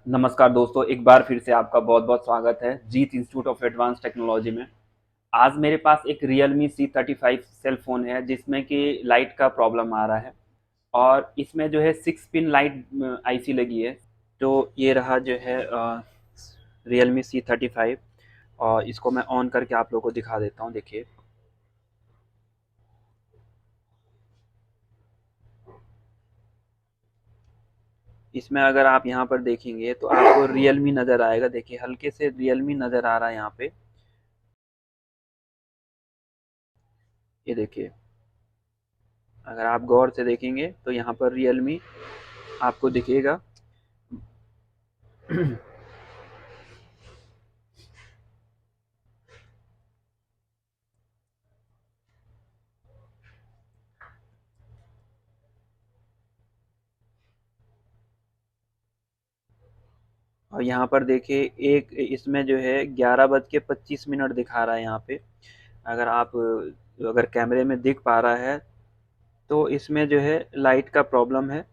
नमस्कार दोस्तों, एक बार फिर से आपका बहुत-बहुत स्वागत है जीत इंस्टीट्यूट ऑफ एडवांस टेक्नोलॉजी में। आज मेरे पास एक Realme C35 सेल फ़ोन है जिसमें कि लाइट का प्रॉब्लम आ रहा है और इसमें जो है 6 पिन लाइट आईसी लगी है। तो ये रहा जो है Realme C35 और इसको मैं ऑन करके आप लोगों को दिखा देता हूँ, देखिए। इसमें अगर आप यहाँ पर देखेंगे तो आपको Realme नज़र आएगा, देखिए हल्के से Realme नज़र आ रहा है यहाँ पे। ये देखिए, अगर आप गौर से देखेंगे तो यहाँ पर Realme आपको दिखेगा। और यहाँ पर देखिए एक इसमें जो है 11:25 दिखा रहा है यहाँ पे। अगर आप अगर कैमरे में दिख पा रहा है तो इसमें जो है लाइट का प्रॉब्लम है।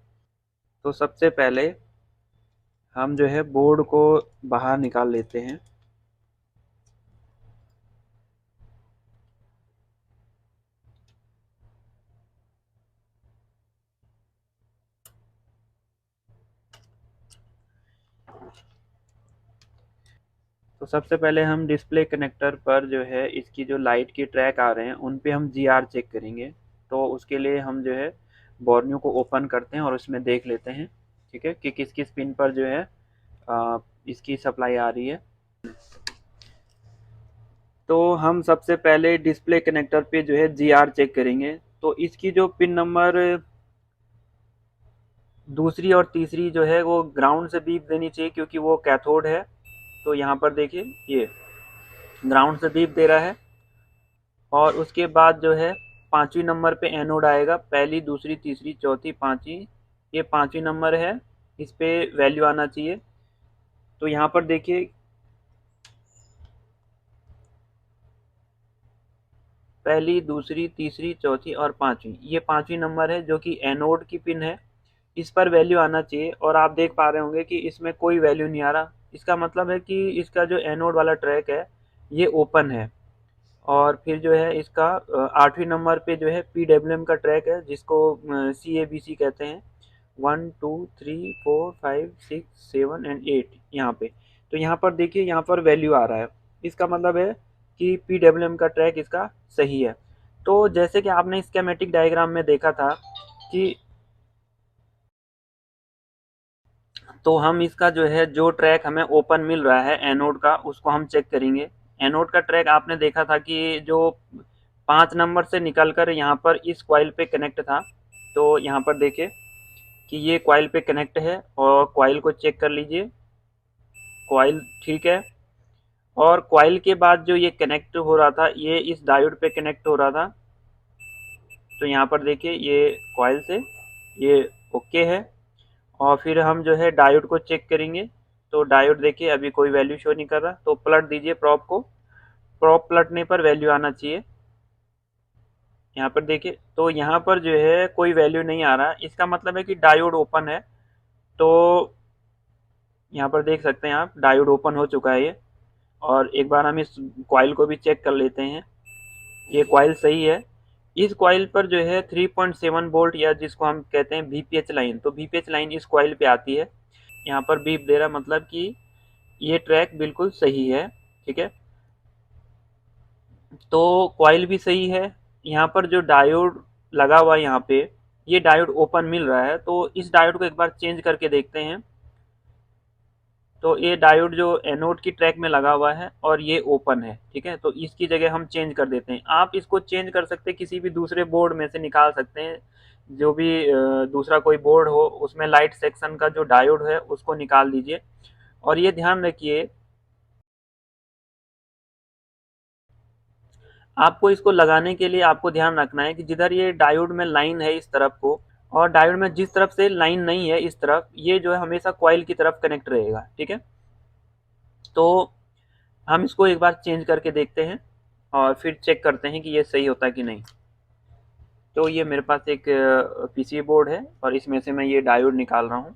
तो सबसे पहले हम जो है बोर्ड को बाहर निकाल लेते हैं। तो सबसे पहले हम डिस्प्ले कनेक्टर पर जो है इसकी जो लाइट की ट्रैक आ रहे हैं उन पे हम जीआर चेक करेंगे। तो उसके लिए हम जो है बोर्नियो को ओपन करते हैं और उसमें देख लेते हैं, ठीक है, कि किस किस पिन पर जो है इसकी सप्लाई आ रही है। तो हम सबसे पहले डिस्प्ले कनेक्टर पे जो है जीआर चेक करेंगे। तो इसकी जो पिन नंबर दूसरी और तीसरी जो है वो ग्राउंड से बीप देनी चाहिए क्योंकि वो कैथोड है। तो यहाँ पर देखिए ये ग्राउंड से बीप दे रहा है। और उसके बाद जो है पांचवी नंबर पे एनोड आएगा, पहली दूसरी तीसरी चौथी पांचवी, ये पांचवी नंबर है, इस पे वैल्यू आना चाहिए। तो यहाँ पर देखिए पहली दूसरी तीसरी चौथी और पांचवी, ये पांचवी नंबर है जो कि एनोड की पिन है, इस पर वैल्यू आना चाहिए। और आप देख पा रहे होंगे कि इसमें कोई वैल्यू नहीं आ रहा। इसका मतलब है कि इसका जो एनोड वाला ट्रैक है ये ओपन है। और फिर जो है इसका आठवीं नंबर पे जो है पीडब्ल्यूएम का ट्रैक है जिसको CABC कहते हैं, 1 2 3 4 5 6 7 एंड 8 यहाँ पे। तो यहाँ पर देखिए यहाँ पर वैल्यू आ रहा है, इसका मतलब है कि पीडब्ल्यूएम का ट्रैक इसका सही है। तो जैसे कि आपने स्कीमेटिक डायग्राम में देखा था कि तो हम इसका जो है जो ट्रैक हमें ओपन मिल रहा है एनोड का उसको हम चेक करेंगे। एनोड का ट्रैक आपने देखा था कि जो 5 नंबर से निकलकर यहाँ पर इस कॉइल पे कनेक्ट था। तो यहाँ पर देखिए कि ये कॉइल पे कनेक्ट है और कॉइल को चेक कर लीजिए, कॉइल ठीक है। और कॉइल के बाद जो ये कनेक्ट हो रहा था ये इस डायोड पे कनेक्ट हो रहा था। तो यहाँ पर देखिए ये कॉइल से ये ओके है। और फिर हम जो है डायोड को चेक करेंगे। तो डायोड देखिए अभी कोई वैल्यू शो नहीं कर रहा, तो पलट दीजिए प्रॉप को। प्रॉप पलटने पर वैल्यू आना चाहिए। यहाँ पर देखिए तो यहाँ पर जो है कोई वैल्यू नहीं आ रहा, इसका मतलब है कि डायोड ओपन है। तो यहाँ पर देख सकते हैं आप डायोड ओपन हो चुका है ये। और एक बार हम इस कॉइल को भी चेक कर लेते हैं, ये कॉइल सही है। इस कॉइल पर जो है 3.7 वोल्ट या जिसको हम कहते हैं VPH लाइन, तो VPH लाइन इस कॉइल पे आती है। यहाँ पर बीप दे रहा मतलब कि ये ट्रैक बिल्कुल सही है, ठीक है। तो कॉइल भी सही है। यहाँ पर जो डायोड लगा हुआ है यहाँ पे ये डायोड ओपन मिल रहा है, तो इस डायोड को एक बार चेंज करके देखते हैं। तो ये डायोड जो एनोड की ट्रैक में लगा हुआ है और ये ओपन है, ठीक है। तो इसकी जगह हम चेंज कर देते हैं। आप इसको चेंज कर सकते हैं, किसी भी दूसरे बोर्ड में से निकाल सकते हैं। जो भी दूसरा कोई बोर्ड हो उसमें लाइट सेक्शन का जो डायोड है उसको निकाल दीजिए। और ये ध्यान रखिए आपको इसको लगाने के लिए आपको ध्यान रखना है कि जिधर ये डायोड में लाइन है इस तरफ को, और डायोड में जिस तरफ से लाइन नहीं है इस तरफ, ये जो है हमेशा कॉइल की तरफ कनेक्ट रहेगा, ठीक है। तो हम इसको एक बार चेंज करके देखते हैं और फिर चेक करते हैं कि ये सही होता है कि नहीं। तो ये मेरे पास एक पीसीबी बोर्ड है और इसमें से मैं ये डायोड निकाल रहा हूँ।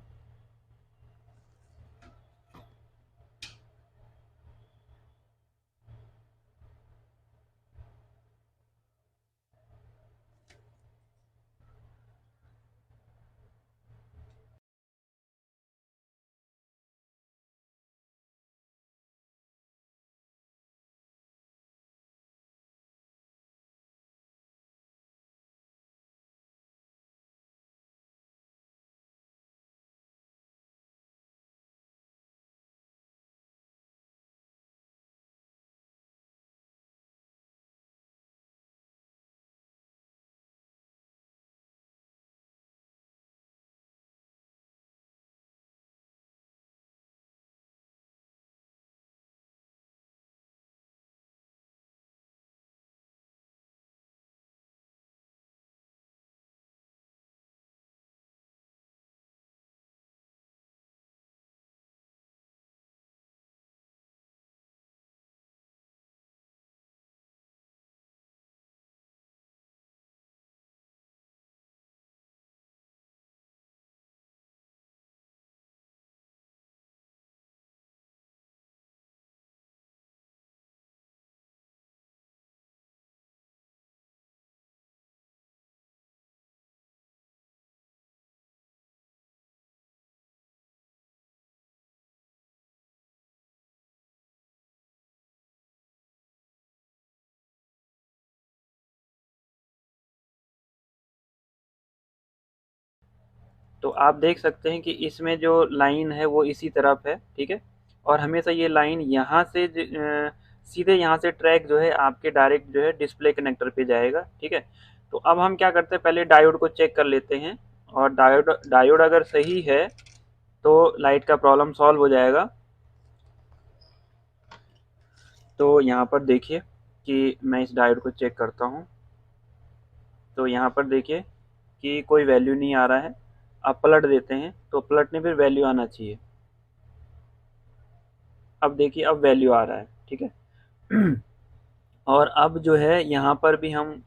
तो आप देख सकते हैं कि इसमें जो लाइन है वो इसी तरफ है, ठीक है। और हमेशा ये लाइन यहाँ से सीधे यहाँ से ट्रैक जो है आपके डायरेक्ट जो है डिस्प्ले कनेक्टर पे जाएगा, ठीक है। तो अब हम क्या करते हैं, पहले डायोड को चेक कर लेते हैं, और डायोड डायोड अगर सही है तो लाइट का प्रॉब्लम सॉल्व हो जाएगा। तो यहाँ पर देखिए कि मैं इस डायोड को चेक करता हूँ। तो यहाँ पर देखिए कि कोई वैल्यू नहीं आ रहा है। आप पलट देते हैं तो पलटने पर वैल्यू आना चाहिए। अब देखिए अब वैल्यू आ रहा है, ठीक है। और अब जो है यहाँ पर भी हम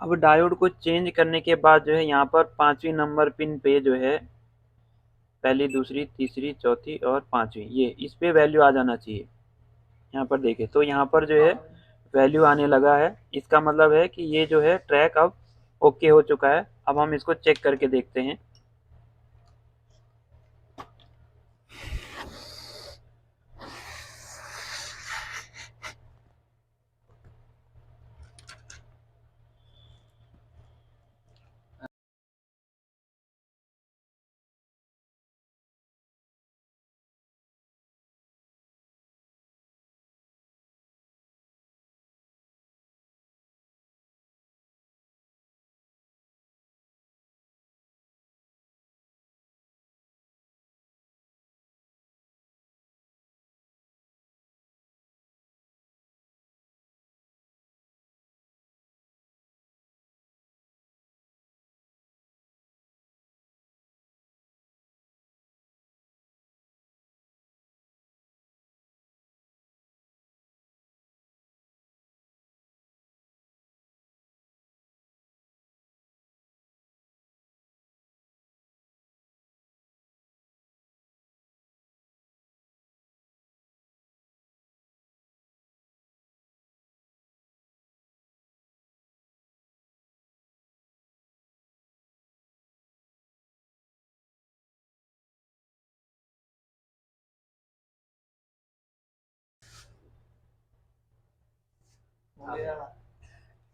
अब डायोड को चेंज करने के बाद जो है यहाँ पर 5वीं नंबर पिन पे जो है पहली, दूसरी, तीसरी, चौथी और 5वीं, ये इस पे वैल्यू आ जाना चाहिए। यहाँ पर देखें तो यहाँ पर जो है वैल्यू आने लगा है। इसका मतलब है कि ये जो है ट्रैक अब ओके हो चुका है। अब हम इसको चेक करके देखते हैं।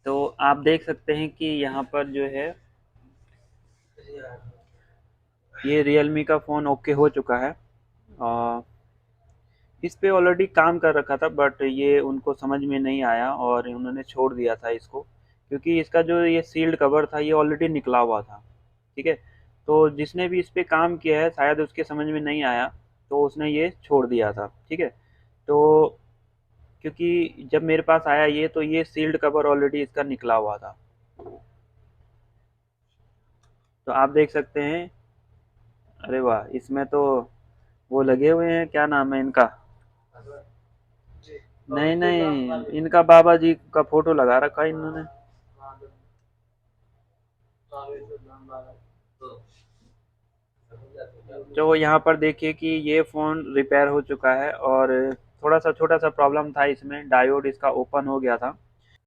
तो आप देख सकते हैं कि यहाँ पर जो है ये रियलमी का फ़ोन ओके हो चुका है। आ, इस पे ऑलरेडी काम कर रखा था, बट ये उनको समझ में नहीं आया और उन्होंने छोड़ दिया था इसको, क्योंकि इसका जो ये सील्ड कवर था ये ऑलरेडी निकला हुआ था, ठीक है। तो जिसने भी इस पे काम किया है शायद उसके समझ में नहीं आया, तो उसने ये छोड़ दिया था, ठीक है। तो क्योंकि जब मेरे पास आया ये, तो ये सील्ड कवर ऑलरेडी इसका निकला हुआ था। तो आप देख सकते हैं, अरे वाह, इसमें तो वो लगे हुए हैं, क्या नाम है इनका, नहीं नहीं, इनका बाबा जी का फोटो लगा रखा है इन्होंने। तो यहाँ पर देखिए कि ये फ़ोन रिपेयर हो चुका है, और थोड़ा सा छोटा सा प्रॉब्लम था इसमें, डायोड इसका ओपन हो गया था।